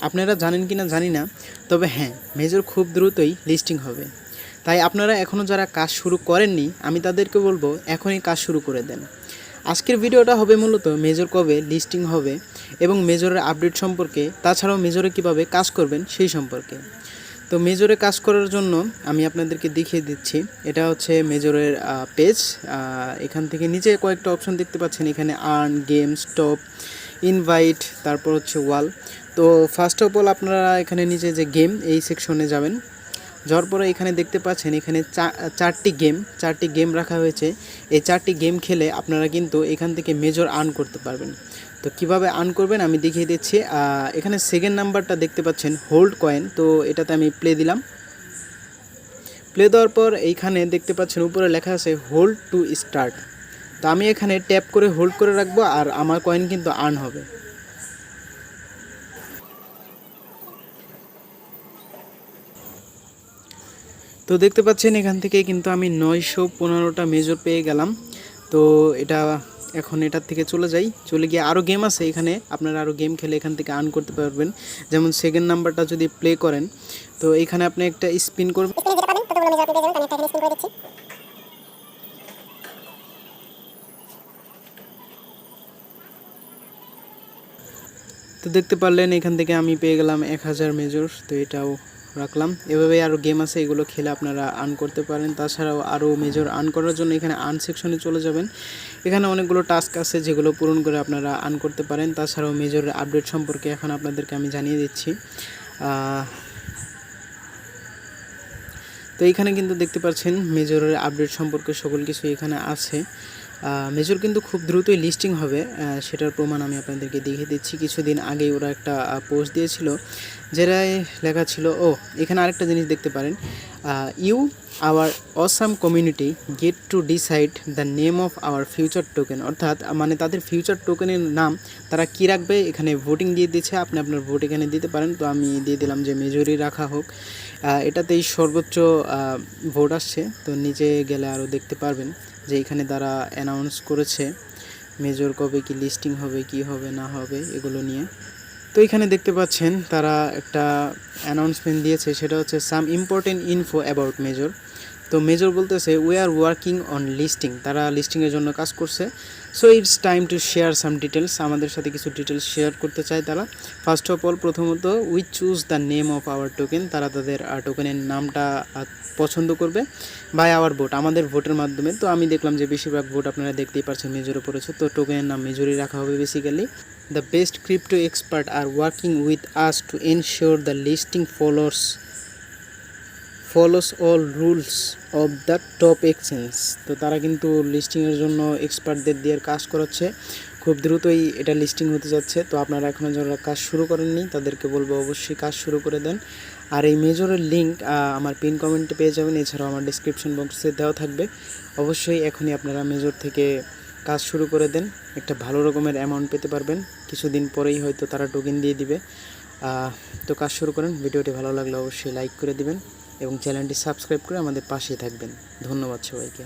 আপনারা জানেন কি না জানি না, তবে হ্যাঁ, মেজর খুব দ্রুতই লিস্টিং হবে। তাই আপনারা এখনও যারা কাজ শুরু করেননি, আমি তাদেরকে বলবো এখনই কাজ শুরু করে দেন। আজকের ভিডিওটা হবে মূলত মেজর কবে লিস্টিং হবে এবং মেজরের আপডেট সম্পর্কে, তাছাড়াও মেজরে কিভাবে কাজ করবেন সেই সম্পর্কে। তো মেজরে কাজ করার জন্য আমি আপনাদেরকে দেখিয়ে দিচ্ছি। এটা হচ্ছে মেজরের পেজ। এখান থেকে নিচে কয়েকটা অপশন দেখতে পাচ্ছেন, এখানে আর্ন, গেম, স্টপ, ইনভাইট, তারপর হচ্ছে ওয়াল। তো ফার্স্ট অফ অল আপনারা এখানে নিচে যে গেম, এই সেকশনে যাবেন। যাওয়ার পরে এখানে দেখতে পাচ্ছেন এখানে চারটি গেম রাখা হয়েছে। এই 4টি গেম খেলে আপনারা কিন্তু এখান থেকে মেজর আর্ন করতে পারবেন। তো কিভাবে আর্ন করবেন আমি দেখিয়ে দিচ্ছি। এখানে সেকেন্ড নাম্বারটা দেখতে পাচ্ছেন হোল্ড কয়েন, তো এটাতে আমি প্লে দিলাম। প্লে দেওয়ার পর এইখানে দেখতে পাচ্ছেন উপরে লেখা আছে হোল্ড টু স্টার্ট। তো আমি এখানে ট্যাপ করে হোল্ড করে রাখবো আর আমার কয়েন কিন্তু আর্ন হবে। তো দেখতে পাচ্ছেন এখান থেকে কিন্তু আমি 915টা মেজর পেয়ে গেলাম। তো এখন এটার থেকে চলে গিয়ে আরও গেম আছে, এখানে আপনারা আরও গেম খেলে এখান থেকে আর্ন করতে পারবেন। যেমন সেকেন্ড নাম্বারটা যদি প্লে করেন, তো এখানে আপনি একটা স্পিন করবেন। তো দেখতে পারলেন এখান থেকে আমি পেয়ে গেলাম 1000 মেজর। তো এটাও রাখলাম। এভাবে আরও গেম আছে, এগুলো খেলে আপনারা আর্ন করতে পারেন। তাছাড়াও আরও মেজর আর্ন করার জন্য এখানে আর্ন সেকশনে চলে যাবেন। এখানে অনেকগুলো টাস্ক আছে যেগুলো পূরণ করে আপনারা আর্ন করতে পারেন। তাছাড়াও মেজরের আপডেট সম্পর্কে এখন আপনাদেরকে আমি জানিয়ে দিচ্ছি। তো এইখানে কিন্তু দেখতে পাচ্ছেন মেজরের আপডেট সম্পর্কে সকল কিছু এখানে আছে। মেজর কিন্তু খুব দ্রুতই লিস্টিং হবে, সেটার প্রমাণ আমি আপনাদেরকে দেখিয়ে দিচ্ছি। কিছুদিন আগেই ওরা একটা পোস্ট দিয়েছিল, যেটাই লেখা ছিল, এখানে আরেকটা জিনিস দেখতে পারেন, you our awesome community get to decide the name of our future token. অর্থাৎ মানে তাদের ফিউচার টোকেনের নাম তারা কী রাখবে এখানে ভোটিং দিয়ে দিচ্ছে। আপনি আপনার ভোট এখানে দিতে পারেন। তো আমি দিয়ে দিলাম যে মেজরই রাখা হোক। এটাতেই সর্বোচ্চ ভোট আসছে। তো নিচে গেলে আরও দেখতে পারবেন যে এখানে তারা অ্যানাউন্স করেছে মেজর কবে কি লিস্টিং হবে, কি হবে না হবে এগুলো নিয়ে। তো এখানে দেখতে পাচ্ছেন তারা একটা অ্যানাউন্সমেন্ট দিয়েছে, সেটা হচ্ছে some important info about major. তো মেজর বলতেছে we are working on listing, তারা লিস্টিংয়ের জন্য কাজ করছে। So it's time to share some details, আমাদের সাথে কিছু ডিটেলস শেয়ার করতে চায় তারা। ফার্স্ট অফ অল প্রথমত we choose the name of hour token, তারা তাদের টোকেনের নামটা পছন্দ করবে বাই আওয়ার ভোট, আমাদের ভোটের মাধ্যমে। তো আমি দেখলাম যে বেশিরভাগ ভোট আপনারা দেখতেই পাচ্ছেন মেজরে পড়েছে। তো টোকেনের নাম মেজরই রাখা হবে basically. The best crypto experts are working with us to ensure the listing follows all rules of the top exchange. তো তারা কিন্তু লিস্টিংয়ের জন্য এক্সপার্টদের দিয়ে কাজ করাচ্ছে। খুব দ্রুতই এটা লিস্টিং হতে যাচ্ছে। তো আপনারা এখনও যারা কাজ শুরু করেননি তাদেরকে বলবো অবশ্যই কাজ শুরু করে দেন। আর এই মেজরের লিঙ্ক আমার পিন কমেন্টে পেয়ে যাবেন, এছাড়াও আমার ডিসক্রিপশন বক্সে দেওয়া থাকবে। অবশ্যই এখনই আপনারা মেজর থেকে কাজ শুরু করে দেন, একটা ভালো রকমের অ্যামাউন্ট পেতে পারবেন। কিছুদিন পরেই হয়তো তারা টোকেন দিয়ে দিবে। তো কাজ শুরু করেন। ভিডিওটি ভালো লাগলে অবশ্যই লাইক করে দিবেন এবং চ্যানেলটি সাবস্ক্রাইব করে আমাদের পাশেই থাকবেন। ধন্যবাদ সবাইকে।